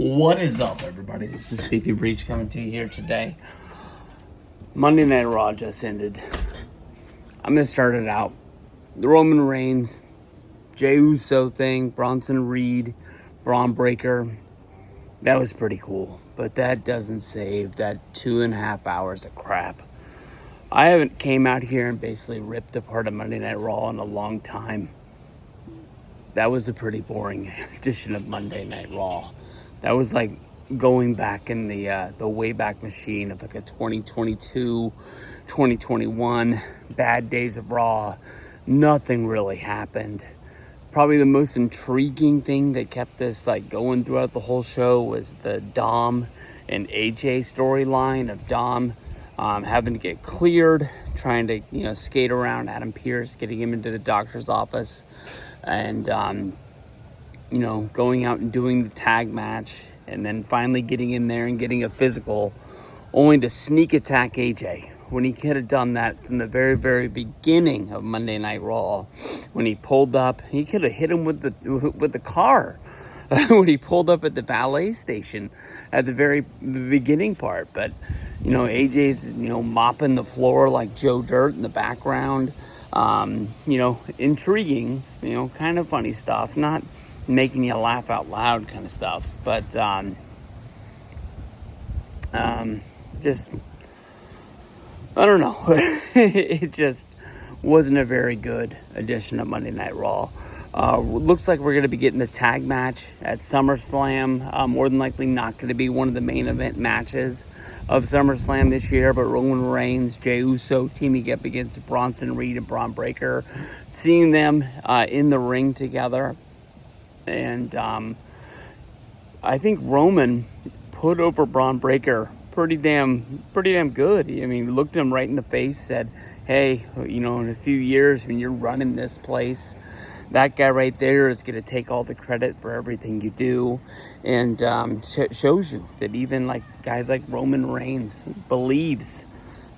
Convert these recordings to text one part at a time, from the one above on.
What is up, everybody? This is Sleepy Breach coming to you here today. Monday Night Raw just ended. I'm going to start it out. The Roman Reigns, Jey Uso thing, Bronson Reed, Braun Breaker. That was pretty cool. But that doesn't save that 2.5 hours of crap. I haven't came out here and basically ripped apart a Monday Night Raw in a long time. That was a pretty boring edition of Monday Night Raw. That was like going back in the Wayback Machine of like a 2022, 2021, bad days of Raw. Nothing really happened. Probably the most intriguing thing that kept this like going throughout the whole show was the Dom and AJ storyline of Dom having to get cleared, trying to skate around Adam Pearce, getting him into the doctor's office, and going out and doing the tag match, and then finally getting in there and getting a physical, only to sneak attack AJ when he could have done that from the very, very beginning of Monday Night Raw. When he pulled up, he could have hit him with the car when he pulled up at the valet station at the beginning part. But AJ's mopping the floor like Joe Dirt in the background. Intriguing, kind of funny stuff, not making you laugh out loud kind of stuff, but just, I don't know. It just wasn't a very good edition of Monday Night Raw. Looks like we're going to be getting the tag match at SummerSlam. More than likely not going to be one of the main event matches of SummerSlam this year, but Roman Reigns, Jey Uso teaming up against Bronson Reed and Braun Breaker, seeing them in the ring together. And I think Roman put over Braun Breaker pretty damn good. I mean, looked him right in the face, said, hey, in a few years when you're running this place, that guy right there is going to take all the credit for everything you do. And shows you that even like guys like Roman Reigns believes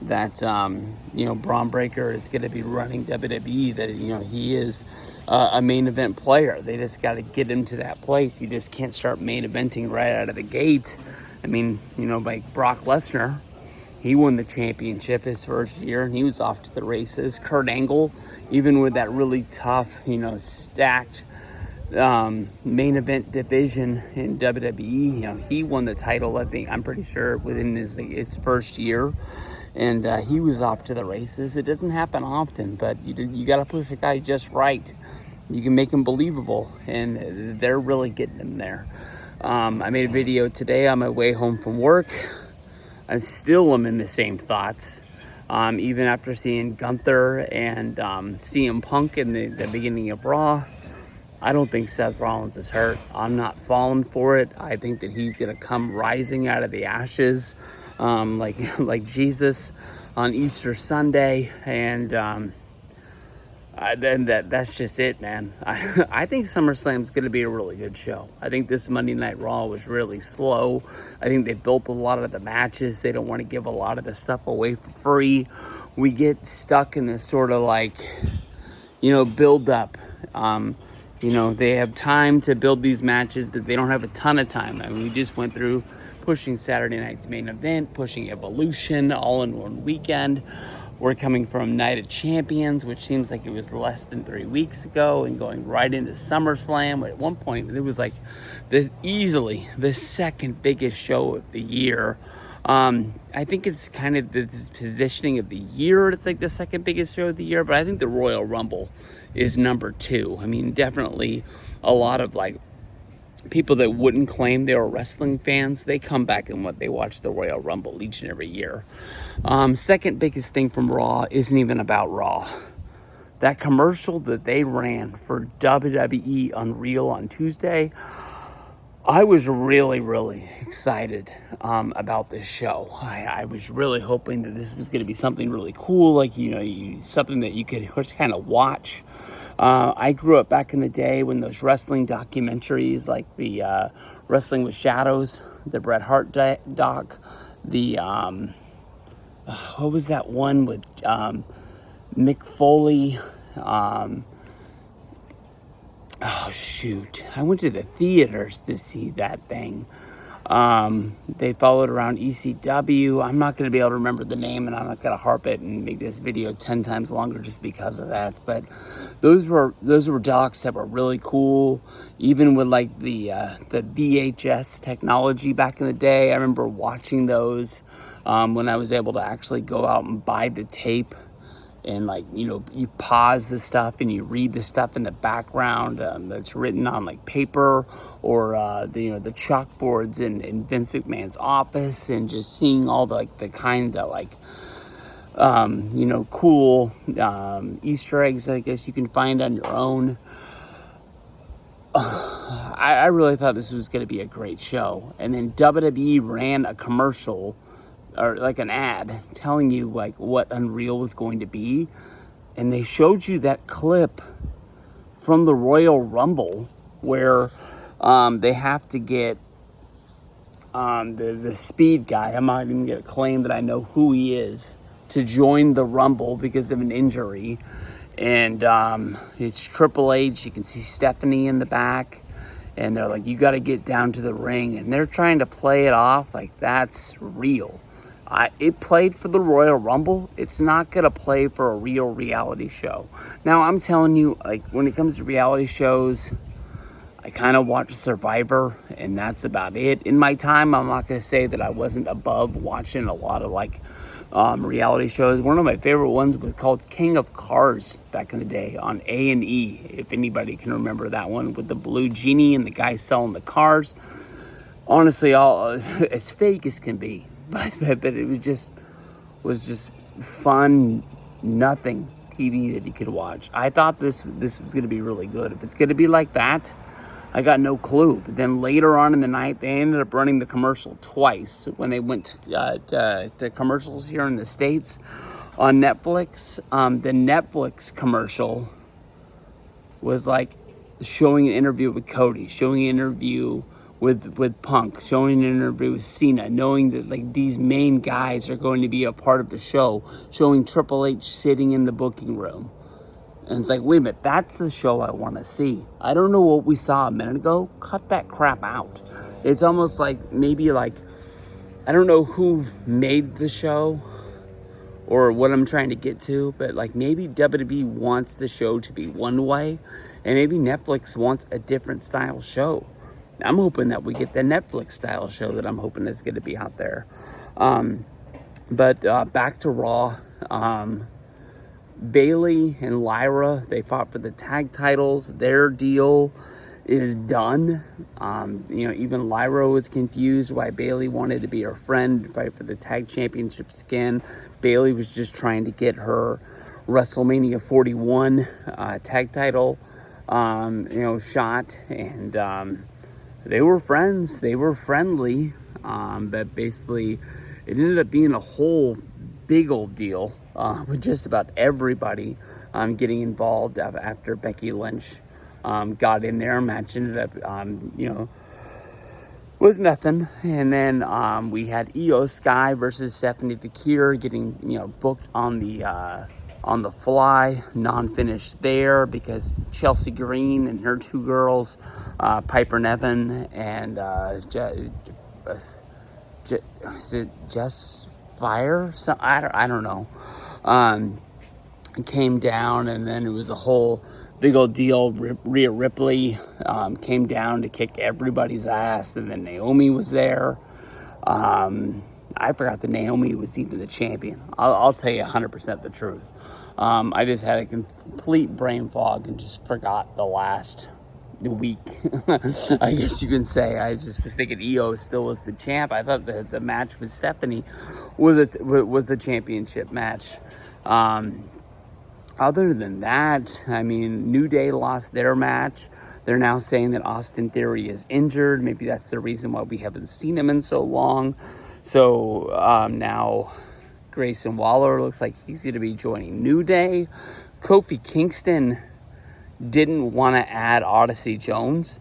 that Braun Breaker is going to be running WWE, that he is a main event player. They just got to get him to that place. You just can't start main eventing right out of the gate. I mean, like Brock Lesnar, he won the championship his first year, and he was off to the races. Kurt Angle, even with that really tough, stacked main event division in WWE, he won the title, I'm pretty sure, within his first year. And he was off to the races. It doesn't happen often, but you got to push a guy just right. You can make him believable, and they're really getting him there. I made a video today on my way home from work. I still am in the same thoughts, even after seeing Gunther and CM Punk in the beginning of Raw. I don't think Seth Rollins is hurt. I'm not falling for it. I think that he's going to come rising out of the ashes, like Jesus on Easter Sunday, and then that's just it, man. I think SummerSlam is going to be a really good show. I think this Monday Night Raw was really slow. I think they built a lot of the matches. They don't want to give a lot of the stuff away for free. We get stuck in this sort of build up. They have time to build these matches, but they don't have a ton of time. I mean, we just went through pushing Saturday night's main event, pushing Evolution all in one weekend. We're coming from Night of Champions, which seems like it was less than 3 weeks ago, and going right into SummerSlam. At one point, it was like easily the second biggest show of the year. I think it's kind of the positioning of the year. It's like the second biggest show of the year, but I think the Royal Rumble is number 2. I mean, definitely a lot of people that wouldn't claim they were wrestling fans, they come back and they watch the Royal Rumble each and every year. Second biggest thing from Raw isn't even about Raw. That commercial that they ran for WWE Unreal on Tuesday, I was really, really excited about this show. I was really hoping that this was going to be something really cool, something that you could just kind of watch. I grew up back in the day when those wrestling documentaries, like the Wrestling with Shadows, the Bret Hart doc, the what was that one with Mick Foley? Oh, shoot. I went to the theaters to see that thing. They followed around ECW. I'm not going to be able to remember the name, and I'm not going to harp it and make this video 10 times longer just because of that. But those were docs that were really cool, even with like the VHS technology back in the day. I remember watching those when I was able to actually go out and buy the tape. And like, you know, you pause the stuff and you read the stuff in the background that's written on like paper or the chalkboards in Vince McMahon's office, and just seeing all the like the kind of like cool Easter eggs I guess you can find on your own. I really thought this was going to be a great show, and then WWE ran a commercial or like an ad telling you like what Unreal was going to be, and they showed you that clip from the Royal Rumble where they have to get the speed guy, I'm not even gonna claim that I know who he is, to join the Rumble because of an injury. And it's Triple H. You can see Stephanie in the back, and they're like, you got to get down to the ring, and they're trying to play it off like that's real. It played for the Royal Rumble. It's not going to play for a real reality show. Now, I'm telling you, like, when it comes to reality shows, I kind of watch Survivor, and that's about it. In my time, I'm not going to say that I wasn't above watching a lot of, like, reality shows. One of my favorite ones was called King of Cars back in the day on A&E, if anybody can remember that one, with the blue genie and the guy selling the cars. Honestly, all as fake as can be. But it was just fun, nothing TV that you could watch. I thought this was going to be really good. If it's going to be like that, I got no clue. But then later on in the night, they ended up running the commercial twice when they went to commercials here in the States on Netflix. The Netflix commercial was like showing an interview with Cody, showing an interview with Punk, showing an interview with Cena, knowing that like these main guys are going to be a part of the show, showing Triple H sitting in the booking room. And it's like, wait a minute, that's the show I want to see. I don't know what we saw a minute ago. Cut that crap out. It's almost like maybe like, I don't know who made the show or what I'm trying to get to, but like maybe WWE wants the show to be one way, and maybe Netflix wants a different style show. I'm hoping that we get the Netflix style show that I'm hoping is going to be out there. But back to Raw. Bayley and Lyra, they fought for the tag titles. Their deal is done. Even Lyra was confused why Bayley wanted to be her friend, fight for the tag championships again. Bayley was just trying to get her WrestleMania 41 tag title shot, and they were friends. They were friendly, but basically it ended up being a whole big old deal with just about everybody getting involved after Becky Lynch got in there. Match ended up, was nothing. And then we had Io Sky versus Stephanie Fakir getting, booked on the fly, non-finished there because Chelsea Green and her two girls, Piper Niven and is it Jess Fire? So I don't know. Came down, and then it was a whole big old deal. Rhea Ripley came down to kick everybody's ass, and then Naomi was there. I forgot that Naomi was even the champion. I'll tell you 100% the truth. I just had a complete brain fog and just forgot the last week. I guess you can say. I just was thinking Io still was the champ. I thought the match with Stephanie was the championship match. Other than that, I mean, New Day lost their match. They're now saying that Austin Theory is injured. Maybe that's the reason why we haven't seen him in so long. So now Grayson Waller looks like he's going to be joining New Day. Kofi Kingston didn't want to add Odyssey Jones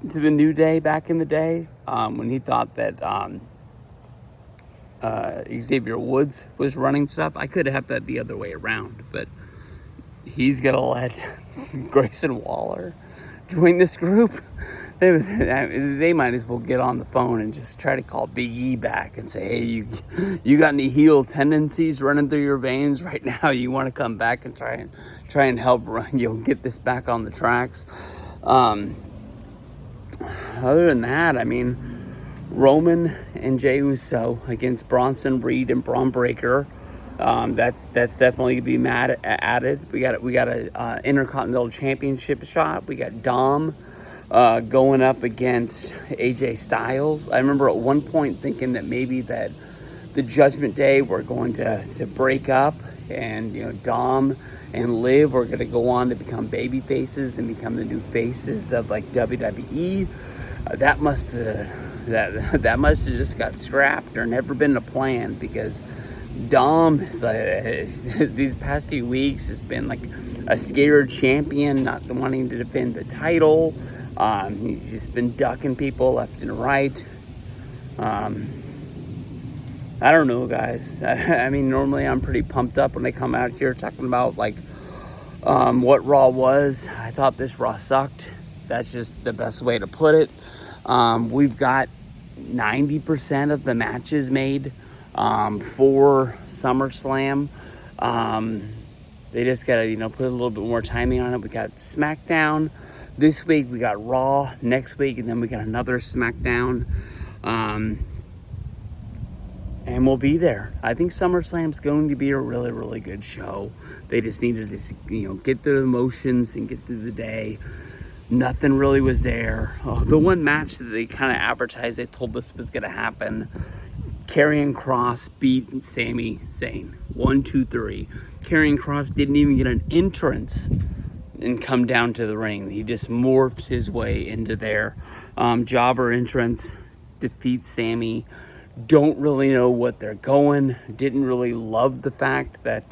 to the New Day back in the day when he thought that Xavier Woods was running stuff. I could have that the other way around, but he's going to let Grayson Waller join this group, they might as well get on the phone and just try to call Big E back and say, hey, you got any heel tendencies running through your veins right now? You want to come back and try and help get this back on the tracks. Other than that, I mean, Roman and Jey Uso against Bronson Reed and Braun Breaker. That's definitely to be added. We got a Intercontinental Championship shot. We got Dom going up against AJ Styles. I remember at one point thinking that maybe that the Judgment Day were going to break up, and Dom and Liv were going to go on to become baby faces and become the new faces of like WWE. That must have just got scrapped or never been a plan, because Dom is these past few weeks has been like a scared champion, not wanting to defend the title. He's just been ducking people left and right. I don't know, guys. I mean, normally I'm pretty pumped up when they come out here talking about like what Raw was. I thought this Raw sucked. That's just the best way to put it. We've got 90% of the matches made for SummerSlam. They just gotta, put a little bit more timing on it. We got SmackDown this week, we got Raw next week, and then we got another SmackDown. And we'll be there. I think SummerSlam's going to be a really, really good show. They just needed to, get through the motions and get through the day. Nothing really was there. The one match that they kind of advertised, they told us was going to happen. Karrion Kross beat Sami Zayn. 1, 2, 3. Karrion Kross didn't even get an entrance and come down to the ring. He just morphed his way into there. Jobber entrance, defeats Sami. Don't really know what they're going. Didn't really love the fact that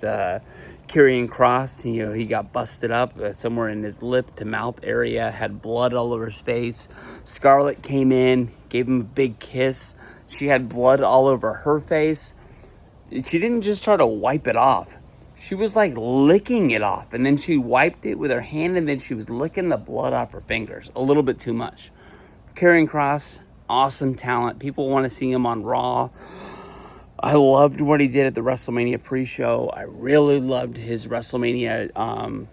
Karrion Kross, he got busted up somewhere in his lip to mouth area, had blood all over his face. Scarlett came in, gave him a big kiss. She had blood all over her face. She didn't just try to wipe it off. She was like licking it off, and then she wiped it with her hand, and then she was licking the blood off her fingers. A little bit too much. Karrion Kross, awesome talent. People want to see him on Raw. I loved what he did at the WrestleMania pre-show. I really loved his WrestleMania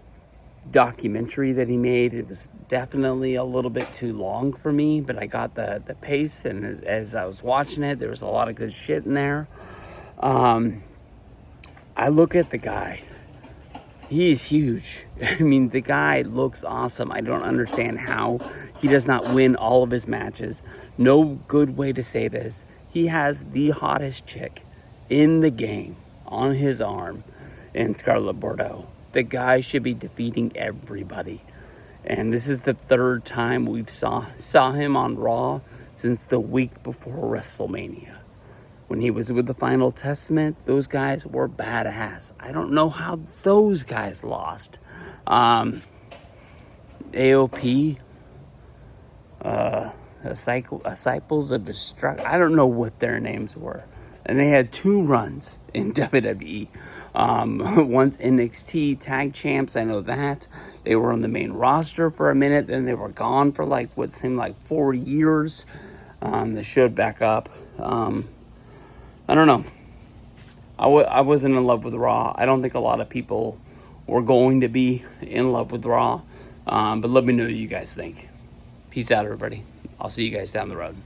documentary that he made. It was definitely a little bit too long for me, but I got the pace, and as I was watching it, there was a lot of good shit in there. I look at the guy. He's huge. I mean, the guy looks awesome. I don't understand how he does not win all of his matches. No good way to say this. He has the hottest chick in the game on his arm in Scarlett Bordeaux. The guy should be defeating everybody. And this is the third time we've saw him on Raw since the week before WrestleMania. When he was with the Final Testament, those guys were badass. I don't know how those guys lost. AOP, Disciples of Destruction. I don't know what their names were. And they had 2 runs in WWE. Once NXT tag champs, I know that. They were on the main roster for a minute, then they were gone for like what seemed like 4 years. They showed back up. I don't know. I wasn't in love with Raw. I don't think a lot of people were going to be in love with Raw. But let me know what you guys think. Peace out, everybody. I'll see you guys down the road.